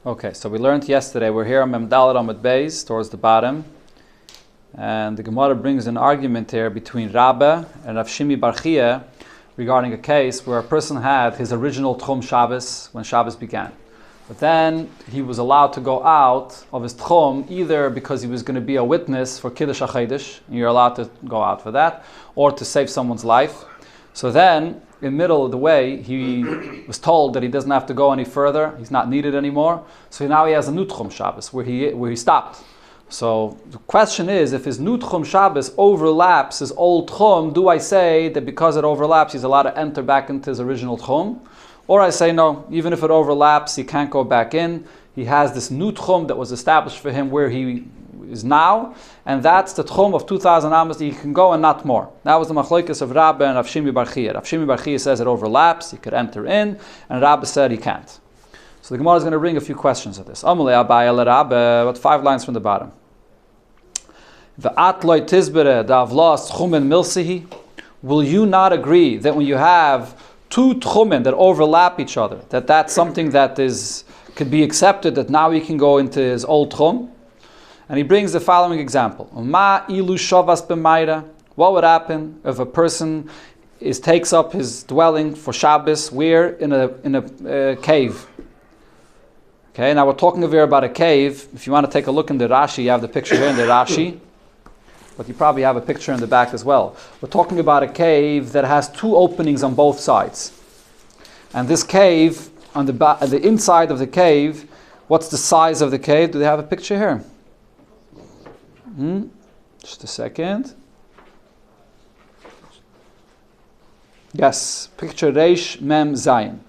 Okay, so we learned yesterday, we're here on Mem Dalet Amud Beis, towards the bottom. And the Gemara brings an argument here between Rabbe and Rav Shimi Bar Chia regarding a case where a person had his original Tchum Shabbos when Shabbos began. But then he was allowed to go out of his Tchum either because he was going to be a witness for Kiddush HaChedesh, and you're allowed to go out for that, or to save someone's life. So then, in the middle of the way, he was told that he doesn't have to go any further, he's not needed anymore. So now he has a new Tchum Shabbos where he stopped. So the question is, if his new Tchum Shabbos overlaps his old Tchum, do I say that because it overlaps, he's allowed to enter back into his original Tchum? Or I say no, even if it overlaps, he can't go back in. He has this new Tchum that was established for him where he is now, and that's the Tchum of 2,000 Amos that he can go and not more. That was the Machlokes of Rabbe and Rav Shimi Bar Chia. Rav Shimi Bar Chia says it overlaps, he could enter in, and Rabbe said he can't. So the Gemara is going to bring a few questions at this. Amalei Abaye le Rabbe, about 5 lines from the bottom. V'at loy tizbere da'avlas tchumen milsihi. Will you not agree that when you have two tchumen that overlap each other, that's something that could be accepted, that now he can go into his old tchum? And he brings the following example. Ma ilu shavas b'mayra. What would happen if a person takes up his dwelling for Shabbos? Where? In a cave. Okay, now we're talking here about a cave. If you want to take a look in the Rashi, you have the picture here in the Rashi. But you probably have a picture in the back as well. We're talking about a cave that has 2 openings on both sides. And this cave, on the inside of the cave, what's the size of the cave? Do they have a picture here? Just a second. Yes, picture Reish Mem Zayin.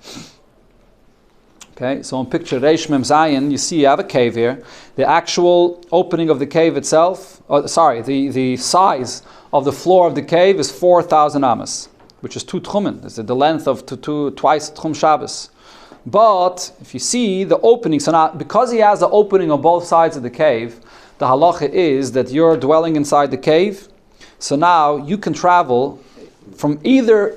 Okay, so in picture Reish Mem Zayin, you have a cave here. The actual opening of the cave itself, the size of the floor of the cave is 4,000 amas, which is 2 tchumen. It's the length of twice Tchum Shabbos. But if you see the opening, so now because he has the opening on both sides of the cave, the halacha is that you're dwelling inside the cave. So now you can travel from either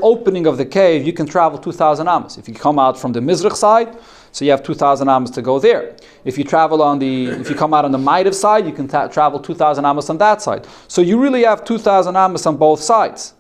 opening of the cave, you can travel 2,000 amas. If you come out from the Mizrach side, so you have 2,000 amas to go there. If you come out on the Maidav side, you can travel 2,000 amas on that side. So you really have 2,000 amas on both sides.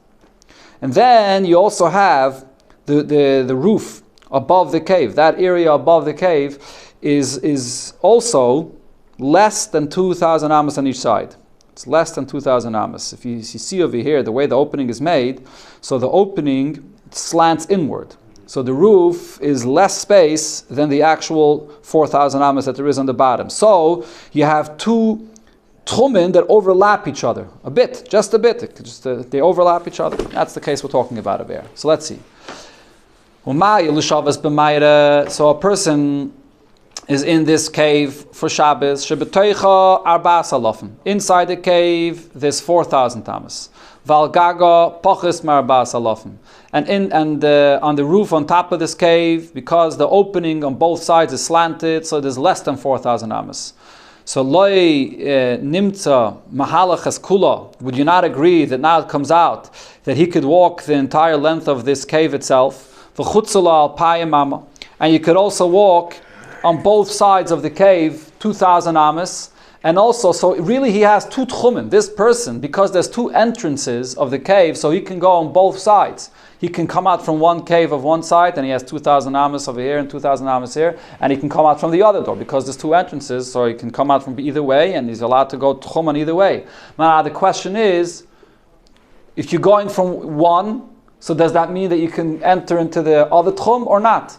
And then you also have the roof above the cave. That area above the cave is also less than 2,000 amas on each side. It's less than 2,000 amas. If you see over here, the way the opening is made, so the opening slants inward. So the roof is less space than the actual 4,000 amas that there is on the bottom. So you have 2 tchumen that overlap each other. Just a bit. They overlap each other. That's the case we're talking about over here. So let's see. So a person is in this cave for Shabbos. Inside the cave, there's 4,000 amas. Valgaga pochis marbas alofim. And on the roof on top of this cave, because the opening on both sides is slanted, so there's less than 4,000 amas. So loy nimtza mahalachas kula. Would you not agree that now it comes out that he could walk the entire length of this cave itself? V'chutzala al payim, and you could also walk on both sides of the cave, 2,000 amas, and also, so really he has 2 tchumen. This person, because there's 2 entrances of the cave, so he can go on both sides. He can come out from one cave of one side, and he has 2,000 amas over here and 2,000 amas here, and he can come out from the other door, because there's 2 entrances, so he can come out from either way, and he's allowed to go tchum on either way. Now the question is, if you're going from one, so does that mean that you can enter into the other tchum or not?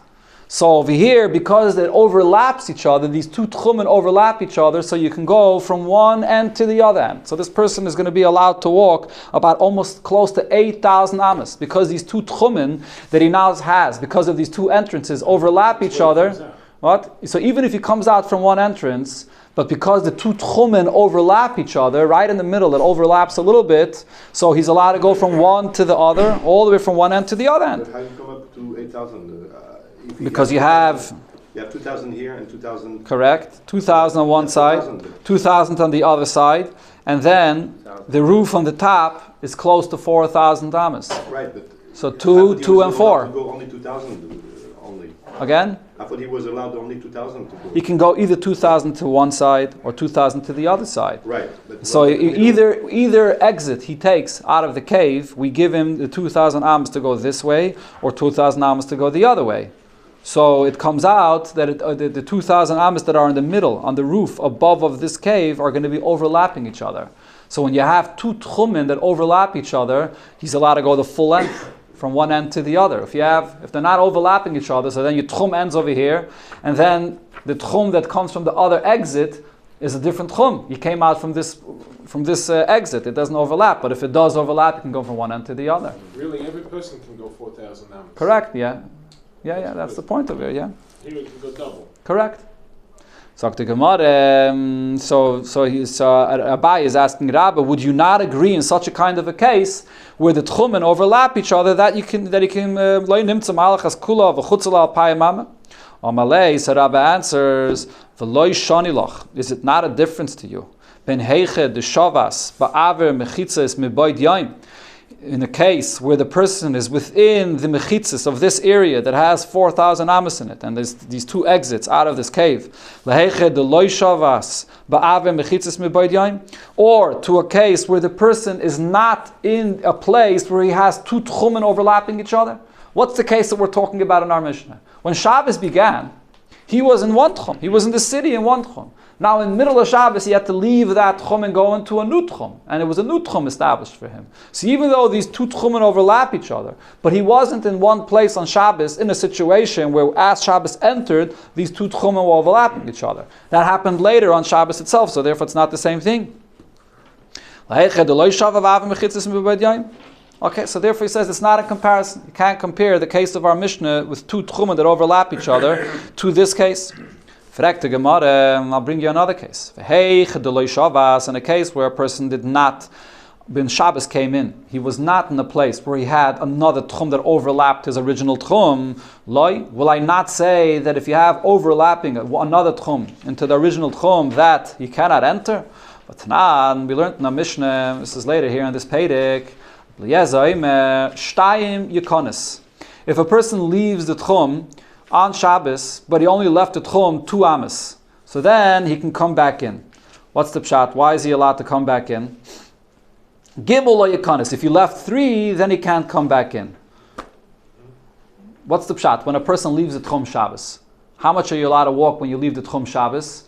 So over here, because it overlaps each other, these 2 tchumen overlap each other, so you can go from one end to the other end. So this person is going to be allowed to walk about almost close to 8,000 amas, because these 2 tchumen that he now has, because of these 2 entrances, overlap each other. What? So even if he comes out from one entrance, but because the 2 tchumen overlap each other, right in the middle, it overlaps a little bit, so he's allowed to go from one to the other, all the way from one end to the other end. But how do you come up to 8,000? Because you have 2,000 here and 2,000. Correct. 2,000 on one side, 2,000 on the other side, and then the roof on the top is close to 4,000 amas. Right, but so 2, 2, and 4. To go only 2,000 only. Again? I thought he was allowed only 2,000 to go. He can go either 2,000 to one side or 2,000 to the other side. Right. But So either exit he takes out of the cave, we give him the 2,000 amos to go this way or 2,000 amos to go the other way. So it comes out that the 2,000 amos that are in the middle, on the roof above of this cave, are going to be overlapping each other. So when you have two tchumen that overlap each other, he's allowed to go the full length from one end to the other. If they're not overlapping each other, so then your tchum ends over here, and then the tchum that comes from the other exit is a different tchum. You came out from this exit. It doesn't overlap, but if it does overlap, you can go from one end to the other. Really, every person can go 4,000 amos. Correct. Yeah. That's the point of it. Yeah. Here it can go double. Correct. So the Gemara, Abai is asking Rabbi, would you not agree in such a kind of a case where the tchumen overlap each other that he can loy nimtza malachas kula v'chutzala al payamama? Amalei, so Rabbi answers, v'loy shani loch. Is it not a difference to you? Ben heiche de shavas ba'aver mechitzas miboid yaim. In a case where the person is within the mechitzas of this area that has 4,000 amos in it, and there's these two exits out of this cave, or to a case where the person is not in a place where he has two tchumen overlapping each other. What's the case that we're talking about in our Mishnah? When Shabbos began, he was in one tchum. He was in the city in one tchum. Now in the middle of Shabbos, he had to leave that tchum and go into a new tchum. And it was a new tchum established for him. So even though these two tchumen overlap each other, but he wasn't in one place on Shabbos in a situation where as Shabbos entered, these two tchumen were overlapping each other. That happened later on Shabbos itself, so therefore it's not the same thing. Okay, so therefore he says it's not a comparison. You can't compare the case of our Mishnah with two tchumen that overlap each other to this case. Frag Gemara, I'll bring you another case. In a case where a person did not, when Shabbos came in, he was not in a place where he had another tchum that overlapped his original tchum. Will I not say that if you have overlapping another tchum into the original tchum that he cannot enter? But Tanan, we learned in the Mishnah, this is later here in this Pedic, if a person leaves the tchum on Shabbos, but he only left the tchum 2 amos, so then he can come back in. What's the pshat? Why is he allowed to come back in? Gimel lo yikanis. If you left 3, then he can't come back in. What's the pshat? When a person leaves the tchum Shabbos, how much are you allowed to walk when you leave the tchum Shabbos?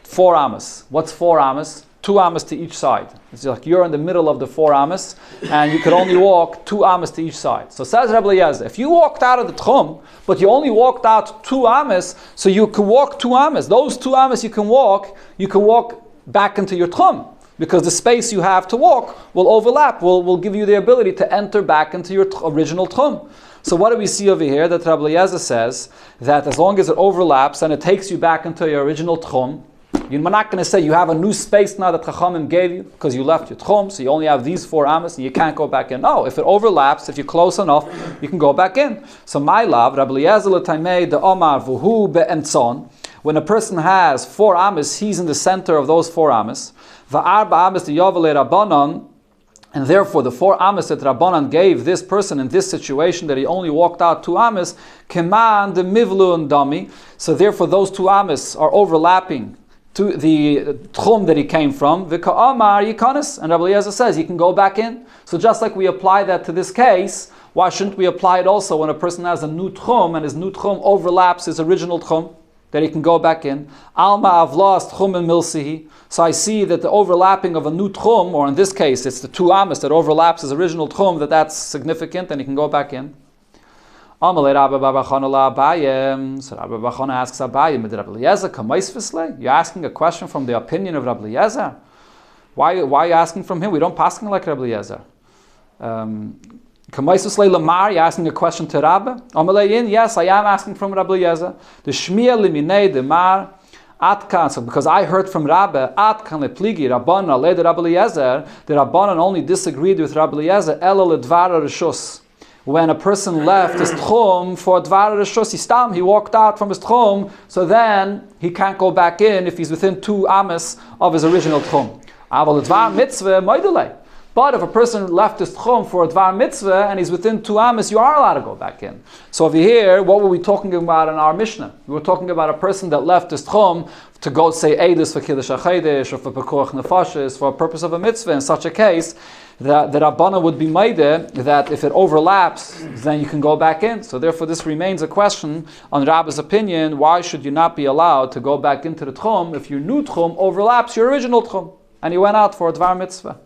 4 amos. What's 4 amos? 2 amos to each side. It's like you're in the middle of the 4 amos, and you could only walk 2 amos to each side. So says Rabbi Eliezer, if you walked out of the tchum, but you only walked out 2 amos, so you could walk 2 amos. Those 2 amos you can walk back into your tchum, because the space you have to walk will overlap, will give you the ability to enter back into your original tchum. So what do we see over here? That Rabbi Eliezer says that as long as it overlaps and it takes you back into your original tchum, you're not going to say you have a new space now that Chachamim gave you because you left your tchum, so you only have these 4 amos and you can't go back in. No, if it overlaps, if you're close enough, you can go back in. So my love, Rabbi Eliezer l'taimei de Omar v'hu be'emtzon, when a person has 4 amos, he's in the center of those 4 amos. V'arba amos de yovele rabbanon, and therefore the 4 amos that Rabbanan gave this person in this situation that he only walked out 2 amos, keman de mivlu and dami. So therefore those 2 amos are overlapping to the tchum that he came from, v'ka'amar yikanis, and Rabbi Eliezer says he can go back in. So just like we apply that to this case, why shouldn't we apply it also when a person has a new tchum and his new tchum overlaps his original tchum, that he can go back in? Alma avlas tchum and milsihi. So I see that the overlapping of a new tchum, or in this case it's the 2 amos that overlaps his original tchum, that's significant and he can go back in. So Rabbi Bachana asks Abaye, you're asking a question from the opinion of Rabbi Eliezer? Why are you asking from him? We don't pass him like Rabbi Eliezer. You're asking a question to Rabbi? Yes, I am asking from Rabbi Eliezer. The Shmiya Limine de Mar Atkan. So because I heard from Rabbi Atkan lepligi Rabbanan le Rabbi Eliezer, the Rabbanan only disagreed with Rabbi Eliezer ela ledvara reshus. When a person left his tchum for dvar reshus istam, he walked out from his tchum, so then he can't go back in if he's within 2 amos of his original tchum. Aval dvar mitzvah moidele. But if a person left his tchum for a dvar mitzvah and he's within 2 amas, you are allowed to go back in. So over here, what were we talking about in our Mishnah? We were talking about a person that left his tchum to go say Eidus for Kiddush HaChedesh or for Pekuach Nefashis for a purpose of a mitzvah. In such a case, that the Rabbana would be maide that if it overlaps, then you can go back in. So therefore this remains a question on Rabbi's opinion, why should you not be allowed to go back into the tchum if your new tchum overlaps your original tchum and you went out for a dvar mitzvah?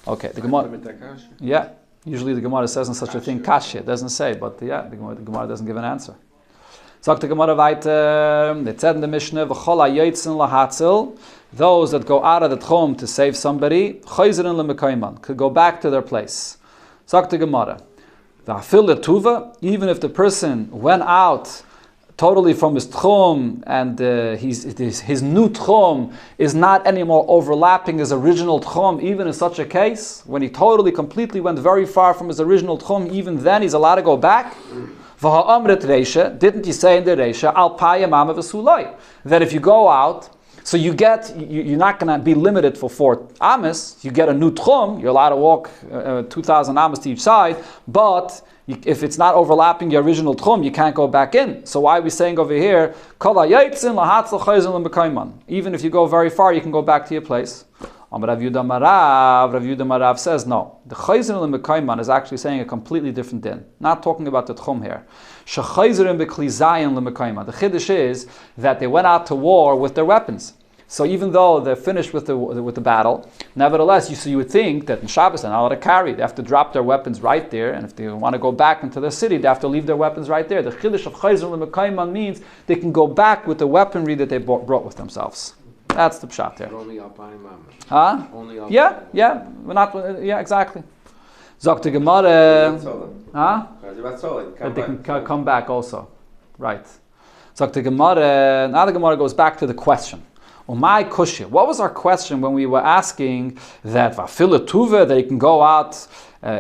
Okay, the Gemara. Yeah, usually the Gemara says in such a thing, kasha. It doesn't say, but yeah, the Gemara doesn't give an answer. Sagt the Gemara weiter, it said in the Mishnah, v'chol hayotzin lahatzil, those that go out of the tchum to save somebody, chayzerin lemekayman, could go back to their place. Sagt the Gemara, v'afil letuva, even if the person went out totally from his tchum, and his new tchum is not anymore overlapping his original tchum, even in such a case, when he totally, completely went very far from his original tchum, even then he's allowed to go back. Didn't you say in the Reisha, Al Paya Mama V'sulai, that if you go out, so you're not going to be limited for 4 amas, you get a new tchum, you're allowed to walk 2,000 amas to each side, but if it's not overlapping your original tchum, you can't go back in. So why are we saying over here, even if you go very far, you can go back to your place? Rav Yehuda Marav says no. The chayzerin l'mekayman is actually saying a completely different din. Not talking about the tchum here. Shechayzerin b'klizayin l'mekayman. The chiddush is that they went out to war with their weapons. So even though they're finished with the battle, nevertheless, you would think that in Shabbos they're not allowed to carry. They have to drop their weapons right there, and if they want to go back into the city, they have to leave their weapons right there. The chiddush of chayzerin l'mekayman means they can go back with the weaponry that they brought with themselves. That's the pshat there. Only Alpine Mama. Huh? Only Yeah. We're not. Yeah, exactly. Zok the Gemara. Huh? But they can come back also. Right. Zok the Gemara. Now the Gemara goes back to the question. My kushya. What was our question when we were asking that vafila tuva, that he can go out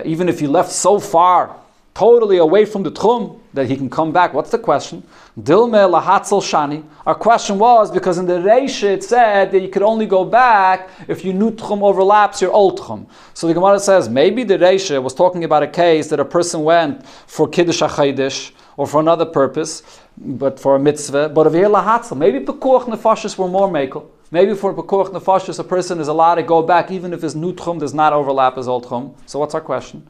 even if he left so far, totally away from the tchum, that he can come back? What's the question? Dilme lahatzel shani. Our question was because in the Reisha it said that you could only go back if your new tchum overlaps your old tchum. So the Gemara says maybe the Reisha was talking about a case that a person went for Kiddush HaChedesh or for another purpose, but for a mitzvah, but over here lahatzel. Maybe Pekuach Nefashis were more mekel. Maybe for Pekuach Nefashis a person is allowed to go back even if his new tchum does not overlap his old tchum. So what's our question?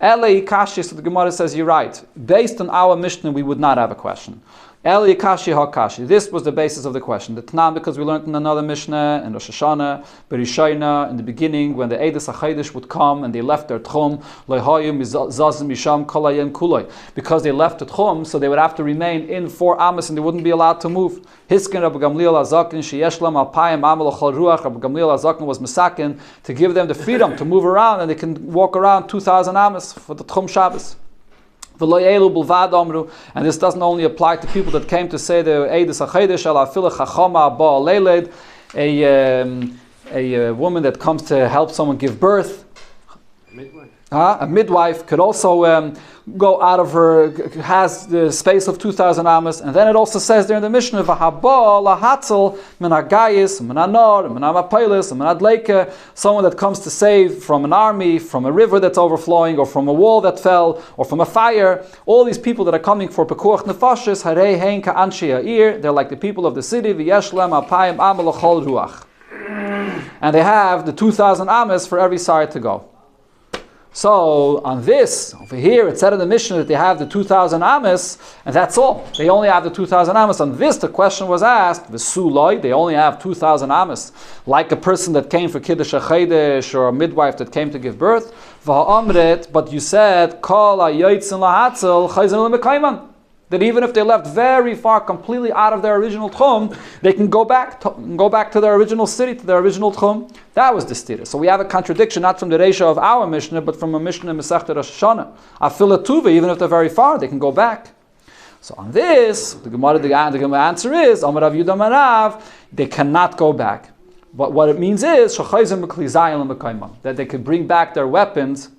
Eli Kashi, so the Gemara says you're right. Based on our Mishnah, we would not have a question. Eli Kashi HaKashi. This was the basis of the question. The Tanam, because we learned in another Mishnah, in Rosh Hashanah, Berishayna, in the beginning, when the Eidus HaChedesh would come and they left their Tchum, because they left the Tchum, so they would have to remain in 4 amas and they wouldn't be allowed to move. Hiskin Rabbi Gamliel Azakin, Sheyeshlam Alpayim Amal Chol Ruach, Rabbi Gamliel Azakin was Masakin to give them the freedom to move around, and they can walk around 2,000 amas for the Tchum Shabbos. And this doesn't only apply to people that came to say the Eidus HaChedesh, a woman that comes to help someone give birth. A midwife could also go out of her, has the space of 2,000 amas, and then it also says there in the Mishnah, someone that comes to save from an army, from a river that's overflowing, or from a wall that fell, or from a fire. All these people that are coming for Pekuach Nefashis, they're like the people of the city, and they have the 2,000 amas for every side to go. So on this, over here, it said in the Mishnah that they have the 2,000 amas, and that's all. They only have the 2,000 amas. On this, the question was asked, the suloi, they only have 2,000 amas. Like a person that came for Kiddush HaChedesh, or a midwife that came to give birth. But you said, Kol hayotzin lahatzel chayzerin l'mekayman. That even if they left very far, completely out of their original tchum, they can go back to their original city, to their original tchum. That was the stira. So we have a contradiction, not from the Reisha of our Mishnah, but from a Mishnah in Masechta Rosh Hashanah. Afila tuva, even if they're very far, they can go back. So on this, the Gemara answer is, Amar Rav Yehuda Marav, they cannot go back. But what it means is, that they can bring back their weapons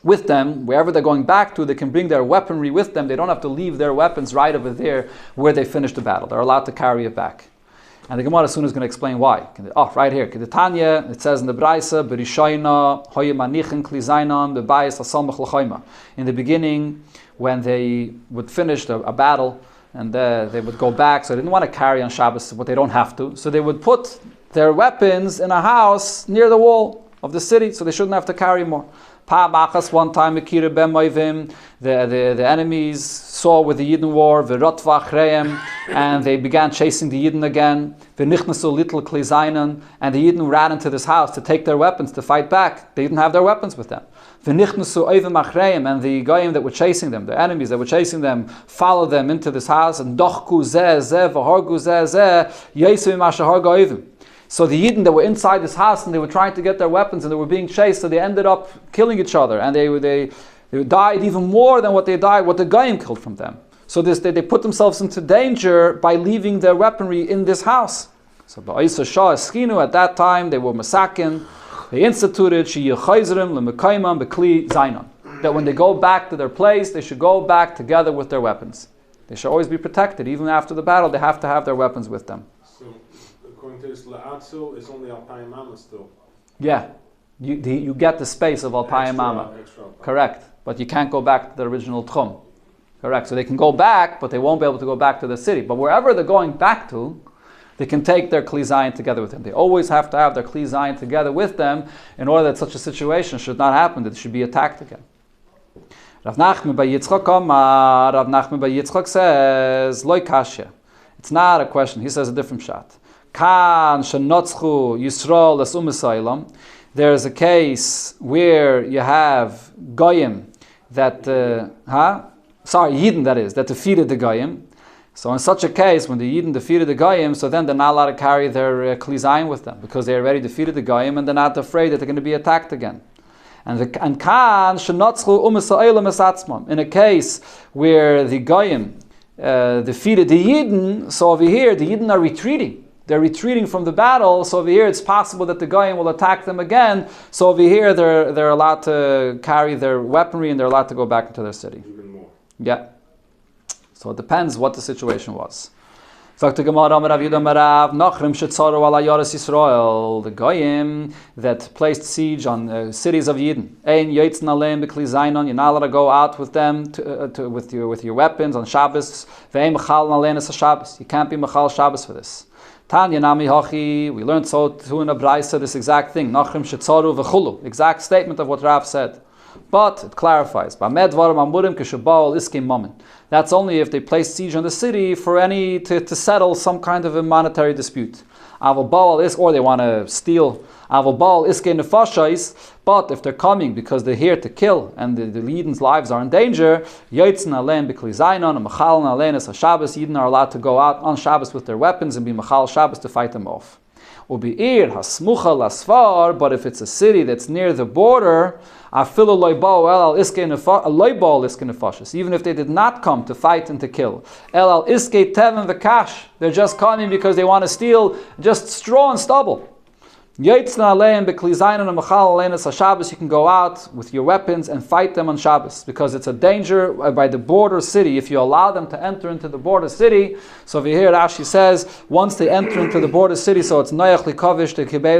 with them, wherever they're going back to, they can bring their weaponry with them. They don't have to leave their weapons right over there where they finished the battle. They're allowed to carry it back. And the Gemara soon is going to explain why. Oh, right here. Kedetanya, it says in the Braisa, Berishayna, Hoye Manichin Klizainan, Bebayis Asamach L'chayma. In the beginning, when they would finish a battle, and they would go back, so they didn't want to carry on Shabbos, but they don't have to. So they would put their weapons in a house near the wall of the city, so they shouldn't have to carry more. One time, the enemies saw with the Yidden war, and they began chasing the Yidden again. And the Yidden ran into this house to take their weapons to fight back. They didn't have their weapons with them. And the goyim that were chasing them, the enemies that were chasing them, followed them into this house. And so the Yidden that were inside this house and they were trying to get their weapons and they were being chased, so they ended up killing each other, and they died even more than what the Goyim killed from them. So they put themselves into danger by leaving their weaponry in this house. So Ba'isa Shah Eskinu, at that time they were Masakin. They instituted that when they go back to their place, they should go back together with their weapons. They should always be protected. Even after the battle, they have to have their weapons with them. According to this La'atzil, it's only Alpayim Mama still. Yeah, you get the space of Alpayim Mama. Correct, but you can't go back to the original Tchum. Correct, so they can go back, but they won't be able to go back to the city. But wherever they're going back to, they can take their Kli Zayin together with them. They always have to have their Kli Zayin together with them in order that such a situation should not happen, that it should be attacked again. Rav Nachman Bar Yitzchak says, Loi Kashya. It's not a question. He says a different shot. Kan shenotzchu Yisrael as u'misaylam. There is a case where you have goyim that Yidden that defeated the goyim. So in such a case, when the Yidden defeated the goyim, so then they're not allowed to carry their Kli Zayin with them because they already defeated the goyim and they're not afraid that they're going to be attacked again. And kan shenotzchu u'misaylam es atzmam. In a case where the goyim defeated the Yidden, so over here the Yidden are retreating. They're retreating from the battle, so over here it's possible that the Goyim will attack them again. So over here they're allowed to carry their weaponry and they're allowed to go back into their city. Even more. Yeah. So it depends what the situation was. The Goyim that placed siege on cities of Yidden. You're not allowed to go out with them with your weapons on Shabbos. You can't be Machal Shabbos for this. Tanya Nami Hachi, we learned so too in a Braisa this exact thing. Nachrim Shetzaru v'chulu, exact statement of what Rav said. But it clarifies. That's only if they place siege on the city for to settle some kind of a monetary dispute. Or they want to steal. But if they're coming because they're here to kill and the Yidden's lives are in danger, Yidden are allowed to go out on Shabbos with their weapons and be Machal Shabbos to fight them off. But if it's a city that's near the border, even if they did not come to fight and to kill, they're just coming because they want to steal just straw and stubble. You can go out with your weapons and fight them on Shabbos because it's a danger by the border city. If you allow them to enter into the border city, so over here Rashi says once they enter into the border city, so it's noyach likavish,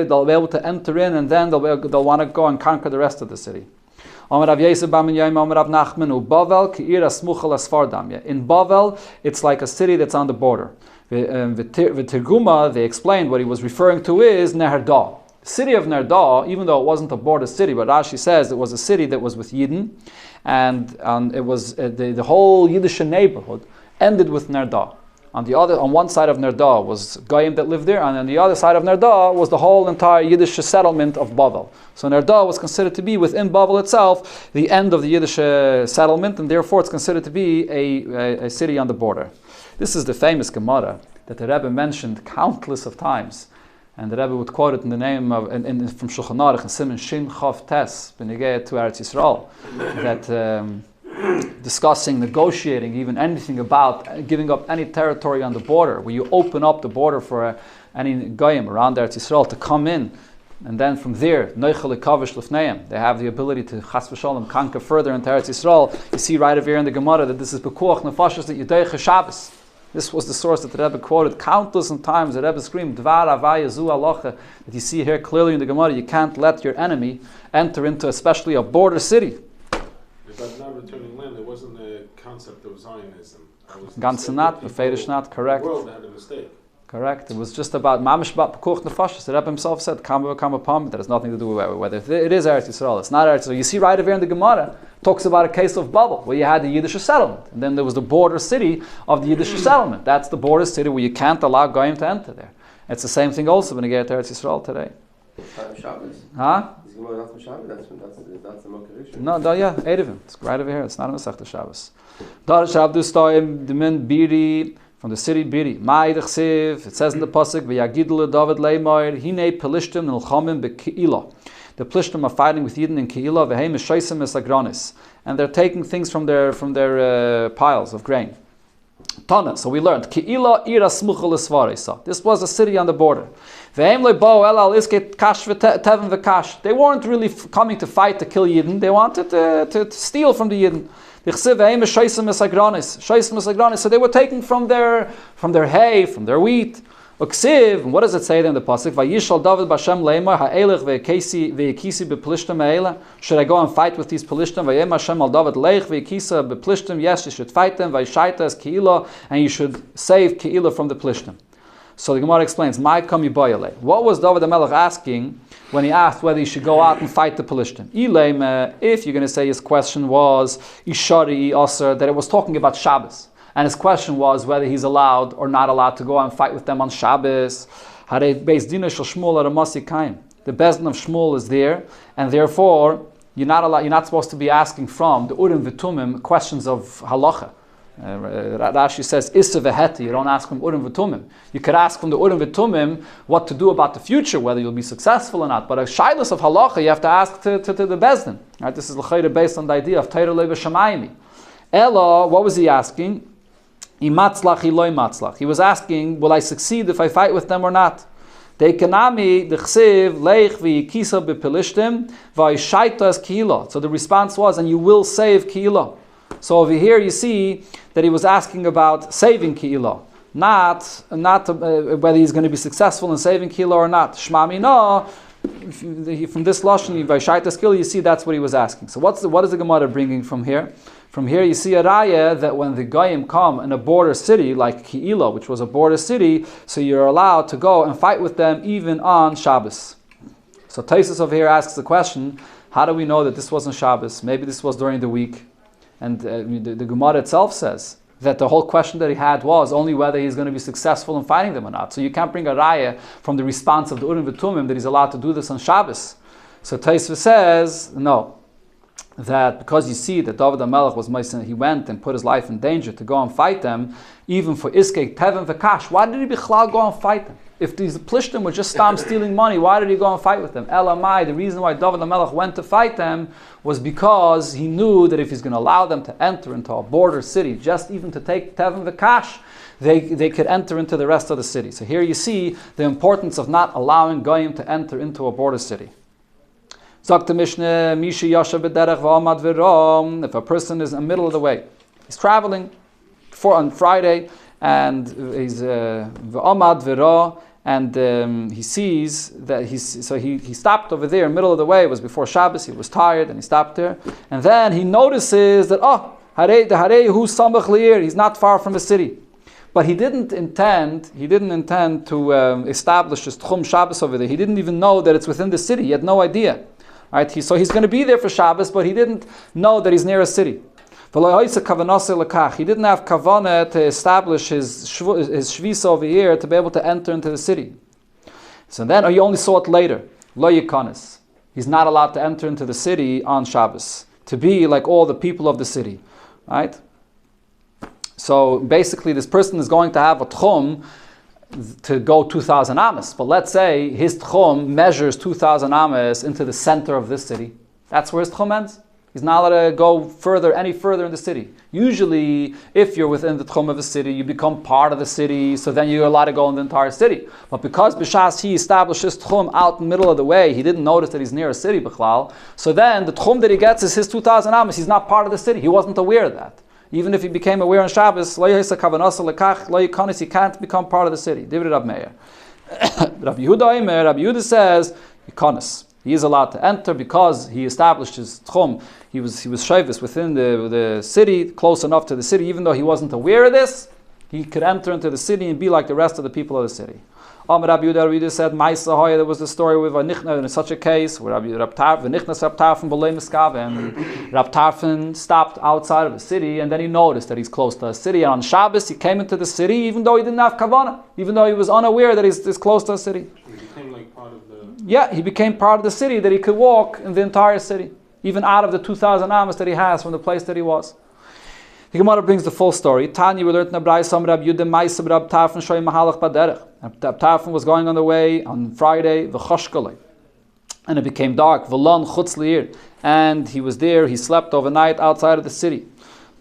they'll be able to enter in and then they'll want to go and conquer the rest of the city. In Bavel, it's like a city that's on the border. V'Tirguma, they explained what he was referring to is Neherdah. The city of Neherdah, even though it wasn't a border city, but Rashi says it was a city that was with Yidden, and it was the whole Yiddish neighborhood ended with Neherdah. On one side of Neherdah was Goyim that lived there, and on the other side of Neherdah was the whole entire Yiddish settlement of Bavel. So Neherdah was considered to be within Bavel itself the end of the Yiddish settlement, and therefore it's considered to be a city on the border. This is the famous Gemara that the Rebbe mentioned countless of times, and the Rebbe would quote it in the name of from Shulchan Aruch and Siman Shin Chav Tes B'negei to Eretz Yisrael, that discussing, negotiating, even anything about giving up any territory on the border, where you open up the border for any goyim around Eretz Yisrael to come in, and then from there, Noichel Kavish Lefneim, they have the ability to Chas v'Shalom conquer further into Eretz Yisrael. You see right over here in the Gemara that this is Bekuach Nefashos that Yudeicha Shabbos. This was the source that the Rebbe quoted countless times. The Rebbe screamed, Dvar avaya zu halacha, that you see here clearly in the Gemara, you can't let your enemy enter into especially a border city. But not returning land, there wasn't a concept of Zionism. Ganze not, befedish not, correct. The world had a mistake. Correct. It was just about mamish about pekuch nefashos. The Rebbe himself said, "Kama pam." That has nothing to do with whether it is Eretz Yisrael. It's not Eretz Yisrael. You see right over here in the Gemara talks about a case of bubble where you had the Yiddish settlement, and then there was the border city of the Yiddish settlement. That's the border city where you can't allow goyim to enter there. It's the same thing also when you get to Eretz Yisrael today. Shabbos. Huh? Is Gemara not from Shabbos? That's the Mokarish. No, yeah, Eiruvin. It's right over here. It's not a Masechta Shabbos. Dar Shabbos Toim Dimin Biri. From the city Biri. Ma'idach Siv, it says in the Pasuk, V'yagidle David Leimoir, Hine Pelishtim Nilchamim Be'Ke'ilah. The Pelishtim are fighting with Yidden in Ke'ilah, V'heim Eshoisim Esagronis. And they're taking things from their piles of grain. Tana, so we learned, Ke'ilah Ira Smuchel Esvaresa. This was a city on the border. V'heim Lebo Elal Isket Kash V'Tevin V'Kash. They weren't really coming to fight to kill Yidden, they wanted to steal from the Yidden. So they were taking from their hay, from their wheat. And what does it say then in the pasuk? Vayishal David b'Hashem leimar ha'elech ve'kisi b'plishtim ha'ela. Should I go and fight with these plishtim? Vayem Hashem al David leich ve'kisa b'plishtim. Yes, you should fight them. Vayishaita as ke'ilah, and you should save ke'ilah from the plishtim. So the Gemara explains, "My kami boyale." What was David HaMelech asking when he asked whether he should go out and fight the Pelishtim? If you're going to say his question was Ishari Aser, that it was talking about Shabbos, and his question was whether he's allowed or not allowed to go and fight with them on Shabbos. The Bezdin of Shmuel is there, and therefore you're not supposed to be asking from the Urim V'Tumim questions of halacha. Rashi says, Issa v'heti, you don't ask from Urim v'Tumim. You could ask from the Urim v'Tumim what to do about the future, whether you'll be successful or not. But a shaylas of halacha, you have to ask to the Bezdin. Right? This is l'chayre based on the idea of Teira Leva Shamayimi. Ella, what was he asking? Imatzlach, iloi matzlach. He was asking, will I succeed if I fight with them or not? De'ekanami d'chsiv leich v'yikisa b'pilishtim v'yishaitas kihila. So the response was, and you will save kihila. So over here you see that he was asking about saving Ke'ilah, not whether he's going to be successful in saving Ke'ilah or not. Shmami no, from this lashon by Shaita skill, you see that's what he was asking. So what is the Gemara bringing from here? From here you see a raya that when the Goyim come in a border city like Ke'ilah, which was a border city, so you're allowed to go and fight with them even on Shabbos. So Taisus over here asks the question, how do we know that this wasn't Shabbos? Maybe this was during the week. And the Gemara itself says that the whole question that he had was only whether he's going to be successful in fighting them or not. So you can't bring a raya from the response of the Urim V'Tumim that he's allowed to do this on Shabbos. So Taisva says, no, that because you see that David HaMelech was Meissen, he went and put his life in danger to go and fight them, even for Iskei, Tevin, V'Kash. Why did he Bichlal go and fight them? If these Plishtim were just stealing money, why did he go and fight with them? Elamai, the reason why David HaMelech went to fight them was because he knew that if he's going to allow them to enter into a border city, just even to take Tevin V'Kash, they could enter into the rest of the city. So here you see the importance of not allowing Goyim to enter into a border city. If a person is in the middle of the way, he's traveling on Friday, and he's v'amad v'ra, and he sees that he stopped over there in the middle of the way. It was before Shabbos. He was tired and he stopped there, and then he notices that he's not far from the city, but he didn't intend to establish his Tchum Shabbos over there. He didn't even know that it's within the city. He had no idea. Right? So he's going to be there for Shabbos, but he didn't know that he's near a city. He didn't have kavanah to establish his shvisa over here to be able to enter into the city. So then he only saw it later. Lo yikanis. He's not allowed to enter into the city on Shabbos, to be like all the people of the city. Right? So basically this person is going to have a tchum to go 2,000 amas. But let's say his tchum measures 2,000 amas into the center of this city. That's where his tchum ends. He's not allowed to go any further in the city. Usually, if you're within the tchum of a city, you become part of the city, so then you're allowed to go in the entire city. But because B'shas he established his tchum out in the middle of the way, he didn't notice that he's near a city, b'chlal. So then the tchum that he gets is his 2,000 amas. He's not part of the city. He wasn't aware of that. Even if he became aware on Shabbos, he can't become part of the city. Divrei Rab Meir. Rabbi Yehuda says, he is allowed to enter because he established his tchum. He was shavis within the city, close enough to the city, even though he wasn't aware of this. He could enter into the city and be like the rest of the people of the city. Rabbi Yehuda said, there was the story with Nichna in such a case where Rab Tarfon stopped outside of the city, and then he noticed that he's close to a city. And on Shabbos he came into the city even though he didn't have kavanah, even though he was unaware that he's close to a city. He became like part of the... Yeah, he became part of the city, that he could walk in the entire city, even out of the 2,000 amos that he has from the place that he was. The Gemara brings the full story. Tanya, we learned in the Brayso, Rab Yudah Ma'aseh Rab Tarfon shoy mahalach baderech. Rab Tarfon was going on the way on Friday, v'choshkolei, and it became dark. V'lon chutz li'ir, and he was there. He slept overnight outside of the city.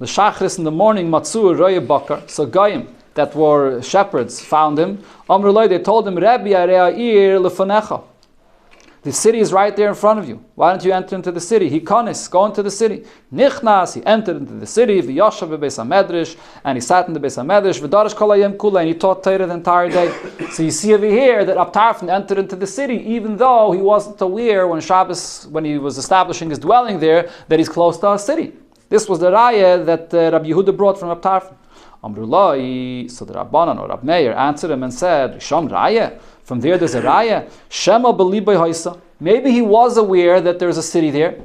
L'shachris in the morning, matzu roye bakar. So goyim that were shepherds found him. Amru loy, they told him, Rabbi arei ha'ir lefanecha. The city is right there in front of you. Why don't you enter into the city? He konis, go into the city. Nichnas, he entered into the city. V'yashav bebeis hamedrash, and he sat in the beis hamedrash. V'darash kol hayom kula, and he taught Torah the entire day. So you see over here that Rab Tarfon entered into the city, even though he wasn't aware when he was establishing his dwelling there, that he's close to a city. This was the raya that Rabbi Yehuda brought from Rab Tarfon. Amrullah, so the Rabbanan or Rab Meir answered him and said, Sham raya. From there's a raya. Shema b'libay haisa. Maybe he was aware that there's a city there.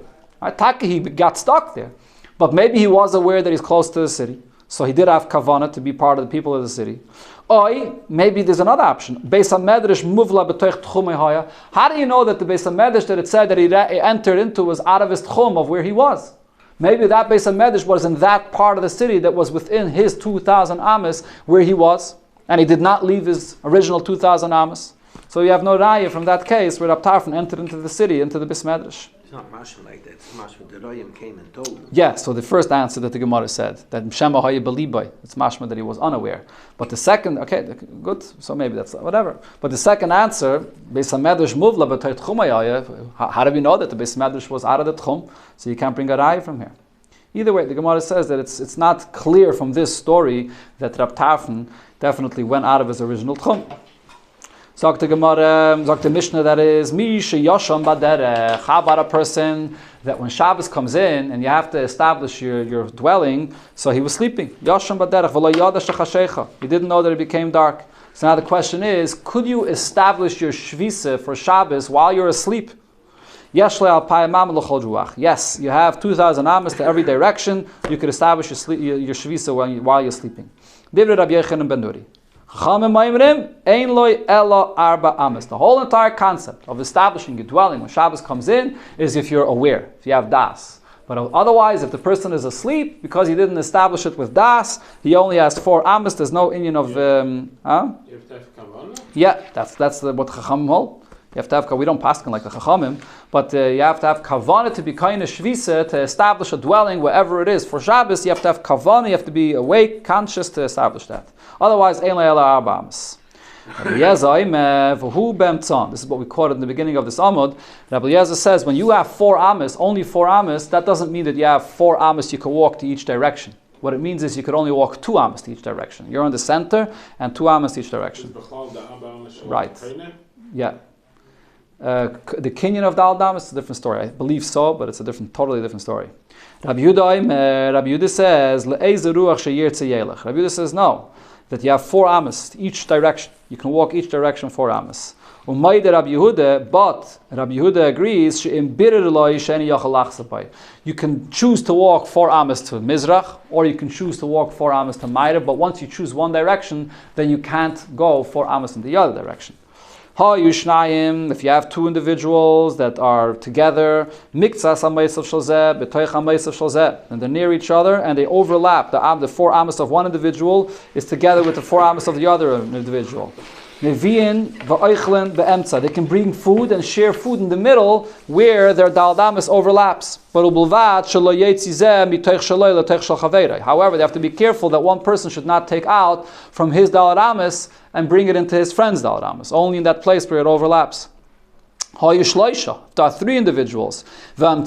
Taka, he got stuck there. But maybe he was aware that he's close to the city. So he did have kavanah to be part of the people of the city. Or maybe there's another option. Beis HaMedrash muvla b'toich tchumei haya. How do you know that the Beis HaMedrash that it said that he entered into was out of his tchum of where he was? Maybe that Beis HaMedrash was in that part of the city that was within his 2,000 amos where he was. And he did not leave his original 2,000 amos. So you have no raya from that case where Rab Tarfon entered into the city, into the Beis Medrash. It's not mashma like that. It's mashma the rayim came and told him. Yeah, so the first answer that the Gemara said, that Shema Haye Belibai, it's mashma that he was unaware. But the second, okay, good, so maybe that's whatever. But the second answer, Beis HaMedrash Muvla b'toich tchumei haya, how do we know that the Beis Medrash was out of the tchum? So you can't bring a raya from here. Either way, the Gemara says that it's not clear from this story that Rab Tarfon definitely went out of his original tchum. Sagt the Gemara, sagt the Mishnah, that is, Misha Yosham Baderech. How about a person that when Shabbos comes in and you have to establish your dwelling, so he was sleeping. Yosham Baderech, v'lo yada shechashecha. He didn't know that it became dark. So now the question is, could you establish your shvisa for Shabbos while you're asleep? Yes, you have 2,000 amos to every direction. You could establish your shvisa while you're sleeping. Divrei Rabbi Yochanan ben Nuri. The whole entire concept of establishing your dwelling when Shabbos comes in is if you're aware, if you have das. But otherwise, if the person is asleep, because he didn't establish it with das, he only has 4 amos, there's no inyan of... You have to have kavanah? Yeah, that's what Chachamim hold. You have to have, we don't paskin like the Chachamim, but you have to have kavanah to be kind of shvisa, to establish a dwelling wherever it is. For Shabbos, you have to have kavanah, you have to be awake, conscious to establish that. Otherwise, ein le'ela arba amos. This is what we quoted in the beginning of this Amud. Rabbi Eliezer says, when you have 4 amos, only 4 amos, that doesn't mean that you have 4 amos you can walk to each direction. What it means is you could only walk 2 amos to each direction. You're in the center, and 2 amos to each direction. Right. Yeah. The Kinyan of the Aldam is a different story. I believe so, but it's a totally different story. Rabbi Yehuda says, Rabbi Yehuda says no, that you have 4 amos each direction. You can walk each direction 4 amos. But Rabbi Yehuda agrees, you can choose to walk 4 amos to Mizrach, or you can choose to walk 4 amos to Ma'ariv, but once you choose one direction, then you can't go 4 amos in the other direction. If you have 2 individuals that are together, and they're near each other and they overlap, the 4 amos of one individual is together with the 4 amos of the other individual. They can bring food and share food in the middle where their daldamis overlaps. However, they have to be careful that one person should not take out from his daldamis and bring it into his friend's daldamis, only in that place where it overlaps. There are 3 individuals. So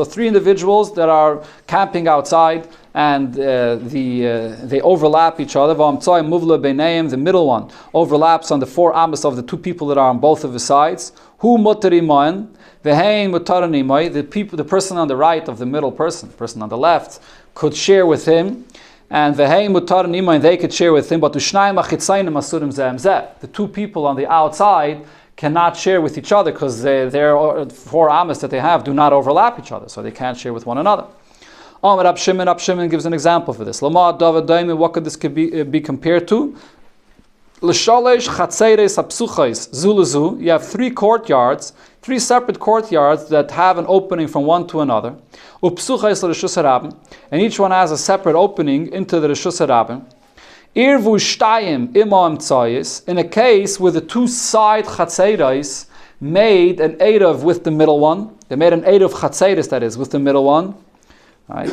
3 individuals that are camping outside and they overlap each other. The middle one overlaps on the 4 amos of the 2 people that are on both of the sides. The person on the right of the middle person on the left, could share with him. And they could share with him. But the 2 people on the outside cannot share with each other because their 4 amos that they have do not overlap each other, so they can't share with one another. Rab Shimon gives an example for this. What could this be compared to? You have 3 courtyards, 3 separate courtyards that have an opening from one to another. And each one has a separate opening into the Reshus HaRabim. In a case where the 2 side chatzeiros made an eirav with the middle one, they made an eirav chatzeiros, that is, with the middle one, right?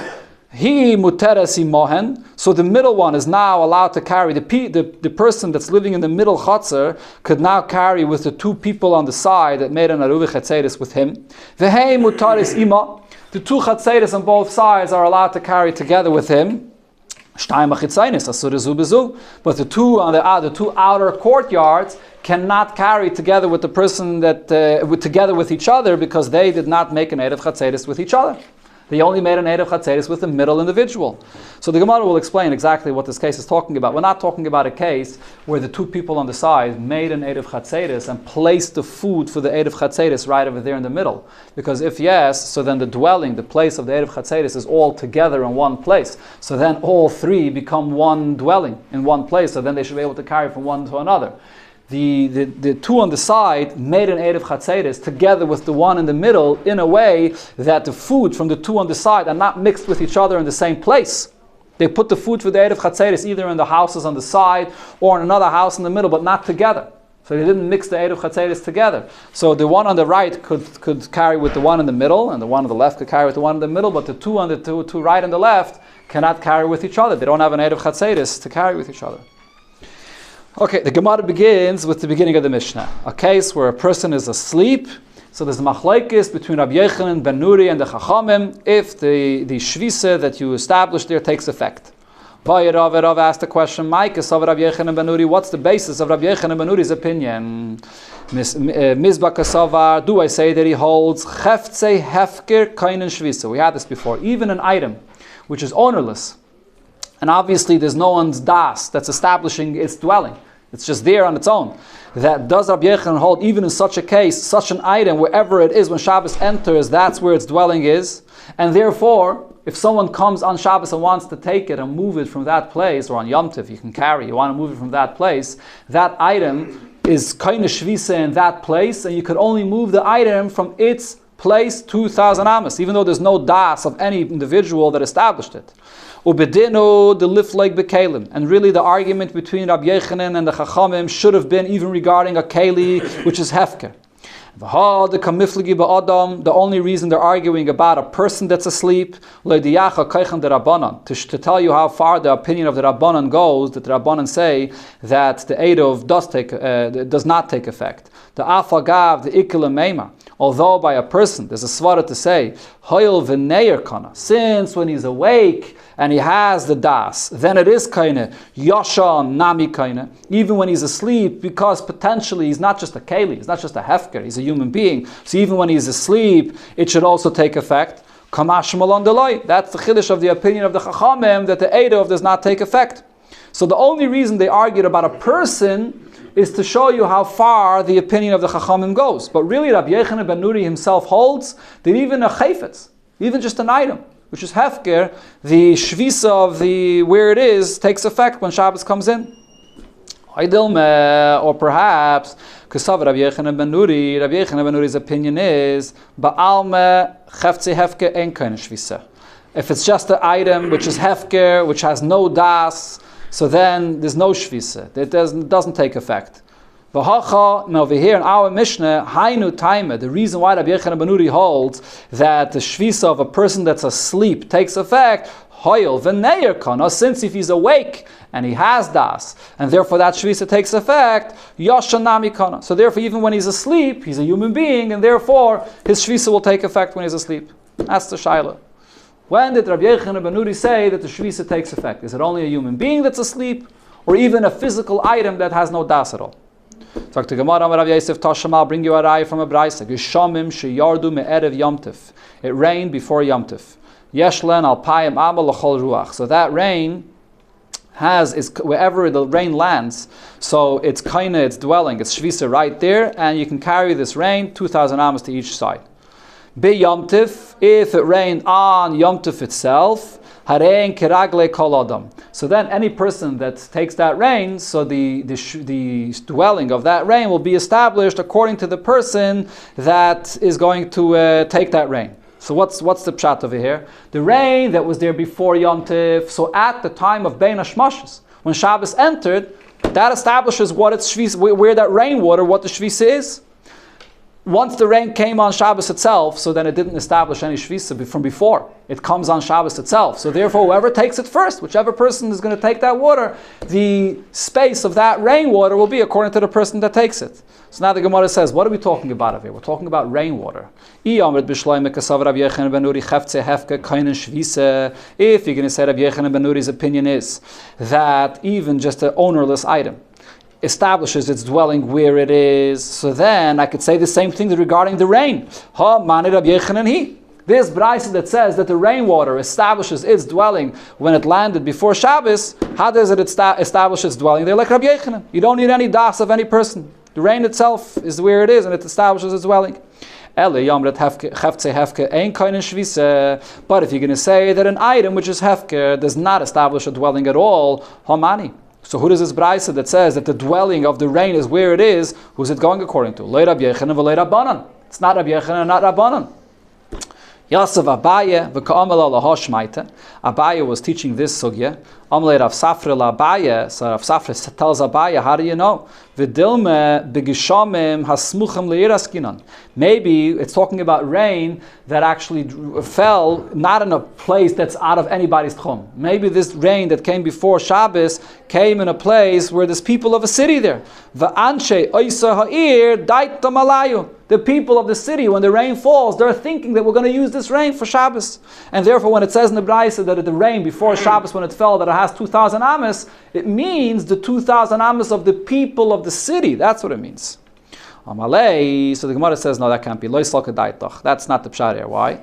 He muteres imohen, so the middle one is now allowed to carry, the person that's living in the middle chatzer could now carry with the 2 people on the side that made an eruv chatzeiros with him. Vehei muteres ima, the 2 chatzeiros on both sides are allowed to carry together with him. But the 2 on the 2 outer courtyards cannot carry together with the person that together with each other, because they did not make an erev chatzeiros with each other. They only made an erev chatzeiros with the middle individual. So the Gemara will explain exactly what this case is talking about. We're not talking about a case where the 2 people on the side made an erev chatzeiros and placed the food for the erev chatzeiros right over there in the middle. Because if yes, so then the dwelling, the place of the erev chatzeiros is all together in one place. So then all 3 become one dwelling in one place. So then they should be able to carry from one to another. The 2 on the side made an erev chatzeiros together with the one in the middle in a way that the food from the 2 on the side are not mixed with each other in the same place. They put the food for the erev chatzeiros either in the houses on the side or in another house in the middle, but not together. So they didn't mix the erev chatzeiros together. So the one on the right could carry with the one in the middle, and the one on the left could carry with the one in the middle, but the 2 on the two right and the left cannot carry with each other. They don't have an erev chatzeiros to carry with each other. Okay, the Gemara begins with the beginning of the Mishnah. A case where a person is asleep. So there's a machlokes between Rabbi Yochanan ben Nuri and the Chachamim if the shvisa that you established there takes effect. Rav asked the question, Ma'ikes of Rabbi Yochanan ben Nuri, what's the basis of Rabbi Yochanan ben Nuri's opinion? Mizbah Kasavar, do I say that he holds Cheftze Hefker Kainen Shvisa? We had this before. Even an item which is ownerless, and obviously there's no one's das that's establishing its dwelling. It's just there on its own. That does Rabbi Yochanan hold, even in such a case, such an item, wherever it is, when Shabbos enters, that's where its dwelling is. And therefore, if someone comes on Shabbos and wants to take it and move it from that place, or on Yom Tov, you can carry, you want to move it from that place, that item is kind of shvisa in that place, and you could only move the item from its place 2,000 amos, even though there's no das of any individual that established it. Ubedino the lifleik bekalim, and really the argument between Rabbi Yochanan and the Chachamim should have been even regarding a keli which is hefker. The only reason they're arguing about a person that's asleep, to tell you how far the opinion of the Rabbanan goes, that the Rabbanan say that the Eirov does not take effect. The afagav, the ikil meima. Although by a person, there's a svara to say, hoyel v'neir kana, since when he's awake and he has the das, then it is kaina, yashan nami kaina, even when he's asleep, because potentially he's not just a keli, he's not just a hefker, he's a human being. So even when he's asleep, it should also take effect. Kamash malon delay. That's the chiddush of the opinion of the Chachamim, that the Eidov does not take effect. So the only reason they argued about a person is to show you how far the opinion of the Chachamim goes. But really, Rabbi Yochanan ben Nuri himself holds that even a chayfetz, even just an item, which is hefker, the shvisa of the where it is takes effect when Shabbos comes in. Or perhaps, because Rabbi Yochanan ben Nuri's opinion is, Ba'alme cheftze hefker en keine shvisa. If it's just an item which is hefker, which has no das, so then there's no shvisa. It doesn't take effect. Now over here in our Mishnah, Hainu Taima, the reason why Rabbi Yochanan ben Nuri holds that the shvisa of a person that's asleep takes effect, Hoyel v'neir kana, since if he's awake and he has das, and therefore that shvisa takes effect, yashan nami kana. So therefore, even when he's asleep, he's a human being, and therefore his shvisa will take effect when he's asleep. That's the shaila. When did Rabbi Yochanan ben Nuri say that the shvisa takes effect? Is it only a human being that's asleep, or even a physical item that has no das at all? Talk to Gemara, Rav Yosef Tasham, I'll bring you a raya from a brayse. Geshamim sheyardu me'erev Yom Tov. It rained before Yom Tov. Yeshlen alpayim amal l'chol ruach. So that rain is wherever the rain lands. So it's kind of its dwelling. It's shvisa right there, and you can carry this rain 2,000 amos to each side. Be Yom Tov, if it rained on Yom Tov itself, harein kiragle kol adam. So then any person that takes that rain, so the dwelling of that rain will be established according to the person that is going to take that rain. So what's the pshat over here? The rain that was there before Yom Tov, so at the time of Bein Hashmashos, when Shabbos entered, that establishes what it's shvisa, where that rainwater, what the shvisa is. Once the rain came on Shabbos itself, so then it didn't establish any shvisa from before. It comes on Shabbos itself. So therefore, whoever takes it first, whichever person is going to take that water, the space of that rainwater will be according to the person that takes it. So now the Gemara says, what are we talking about over here? We're talking about rainwater. If you're going to say Rabbi Yochanan ben Nuri's opinion is that even just an ownerless item establishes its dwelling where it is, so then I could say the same thing regarding the rain. This brayse that says that the rainwater establishes its dwelling when it landed before Shabbos, how does it establish its dwelling? They're like Rabbi Yochanan. You don't need any das of any person. The rain itself is where it is, and it establishes its dwelling. But if you're going to say that an item which is hefker does not establish a dwelling at all, homani. So who does this brayse that says that the dwelling of the rain is where it is? Who's it going according to? Lo Rabbi Yochanan v'lo Rabbanan. It's not Rabbi Yochanan, not Rabbanan. Yosef Abaye v'ka'amel alaha shmaita. Abaye was teaching this sugya. Amle Rav Safra la Abaye. So Rav Safra tells Abaye, how do you know? V'dilme b'gishamim hasmuchem le'iraskinan. Maybe it's talking about rain that actually fell not in a place that's out of anybody's tchum. Maybe this rain that came before Shabbos came in a place where there's people of a city there. V'anshe oisa ha'ir daita malayu. The people of the city, when the rain falls, they're thinking that we're going to use this rain for Shabbos. And therefore, when it says in the brayse that the rain before Shabbos, when it fell, that it has 2,000 amos, it means the 2,000 amos of the people of the city. That's what it means. Amalei. So the Gemara says, no, that can't be. That's not the pshat here. Why?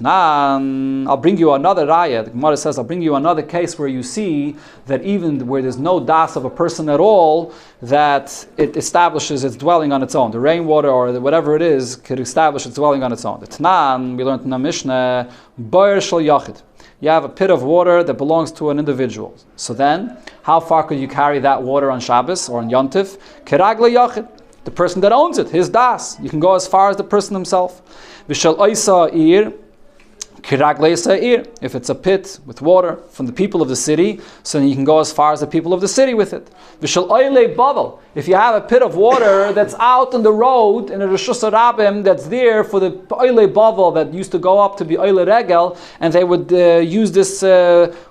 I'll bring you another raya. The Gemara says, I'll bring you another case where you see that even where there's no das of a person at all, that it establishes its dwelling on its own. The rainwater or whatever it is could establish its dwelling on its own. The Tanan, we learned in the Mishnah, Boyer shel yachid. You have a pit of water that belongs to an individual. So then, how far could you carry that water on Shabbos or on Yom Tov? Kiragle yachid. The person that owns it, his das. You can go as far as the person himself. V'shel oisa ir. If it's a pit with water from the people of the city, so then you can go as far as the people of the city with it. If you have a pit of water that's out on the road in a Reshus Harabim that's there for the oile bavel that used to go up to be oile regel, and they would use this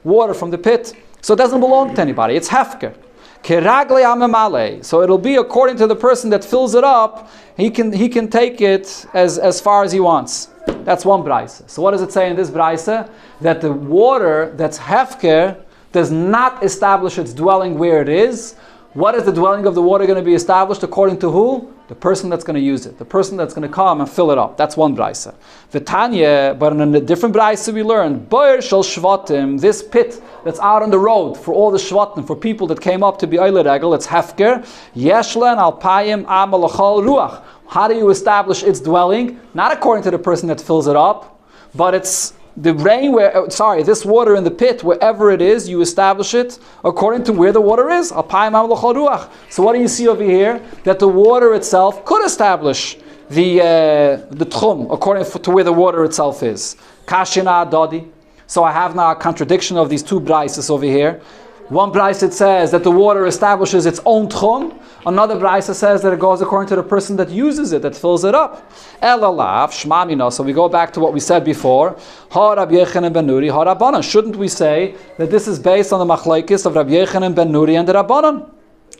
water from the pit, so it doesn't belong to anybody. It's hefker. So it'll be according to the person that fills it up. He can take it as far as he wants. That's one brayse. So what does it say in this brayse? That the water that's hefker does not establish its dwelling where it is. What is the dwelling of the water going to be established according to who? The person that's going to use it. The person that's going to come and fill it up. That's one brayse. V'tanya, but in a different brayse we learned, Boyer shel shvatim, this pit that's out on the road for all the shvatim, for people that came up to be oile regel, it's hefker. Yeshlen alpayim amal l'chol ruach. How do you establish its dwelling? Not according to the person that fills it up, but it's the rain this water in the pit, wherever it is, you establish it according to where the water is. So what do you see over here? That the water itself could establish the tchum according to where the water itself is. Kashina dodi. So I have now a contradiction of these two brayses over here. One brayse it says that the water establishes its own tchum. Another brisa says that it goes according to the person that uses it, that fills it up. Elalav, shmamino. So we go back to what we said before. Ha Rabbi Yechanan ben Nuri, ha Rabbanan. Shouldn't we say that this is based on the machlekes of Rabbi Yechanan ben Nuri and the Rabbanan?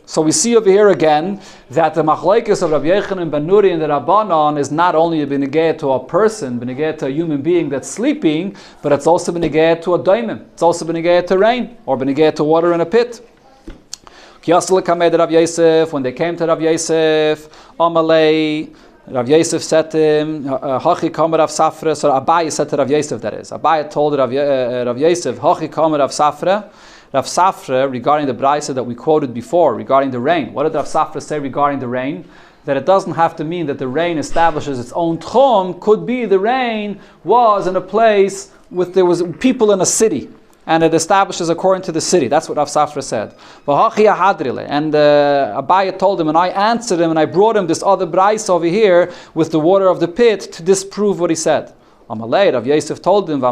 So we see over here again that the machlekes of Rabbi Yechanan ben Nuri and the Rabbanan is not only beneged to a person, beneged to a human being that's sleeping, but it's also beneged to a daimim. It's also beneged to rain, or beneged to water in a pit. When they came to Rav Yosef, Amalei, Rav Yosef said to him, Hachi kamer Rav Safra. So Abaye said to Rav Yosef, that is. Abaye told Rav Yosef, Hachi kamer Rav Safra. Rav Safra, regarding the brisa that we quoted before, regarding the rain. What did Rav Safra say regarding the rain? That it doesn't have to mean that the rain establishes its own tchum. Could be the rain was in a place with there was people in a city, and it establishes according to the city. That's what Rav Safra said. And Abaye told him, and I answered him, and I brought him this other brisa over here with the water of the pit to disprove what he said. Amalei, Rav Yosef told him,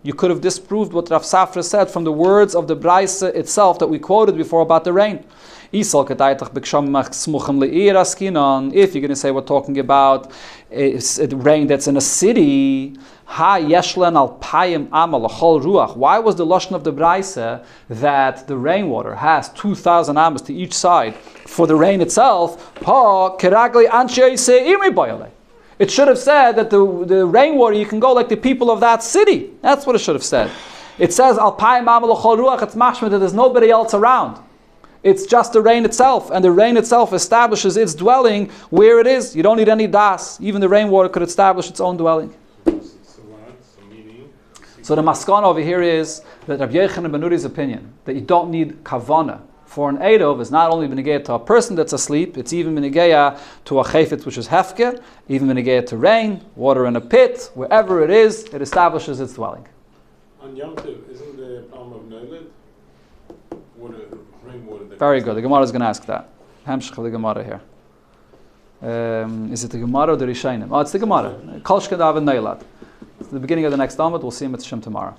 you could have disproved what Rav Safra said from the words of the brisa itself that we quoted before about the rain. If you're going to say we're talking about rain that's in a city, why was the lashon of the brisa that the rainwater has 2,000 amos to each side for the rain itself? It should have said that the rainwater, you can go like the people of that city. That's what it should have said. It says, Al Payim Amal Chol Ruach, it's mashma that there's nobody else around. It's just the rain itself, and the rain itself establishes its dwelling where it is. You don't need any das. Even the rainwater could establish its own dwelling. So the maskana over here is that Rabbi Yechanan ben Nuri's opinion, that you don't need kavana for an Eirov is not only beneged to a person that's asleep, it's even beneged to a chayfetz which is hefker, even beneged to rain, water in a pit, wherever it is, it establishes its dwelling. On Yom Tov, isn't the problem of Noilid? Rainwater. Very good. The Gemara is going to ask that. Hamshach of the Gemara here. Is it the Gemara or the Rishayim? Oh, it's the Gemara. Kol shkadav and Noilad. It's the beginning of the next Amud. We'll see him at Shem tomorrow.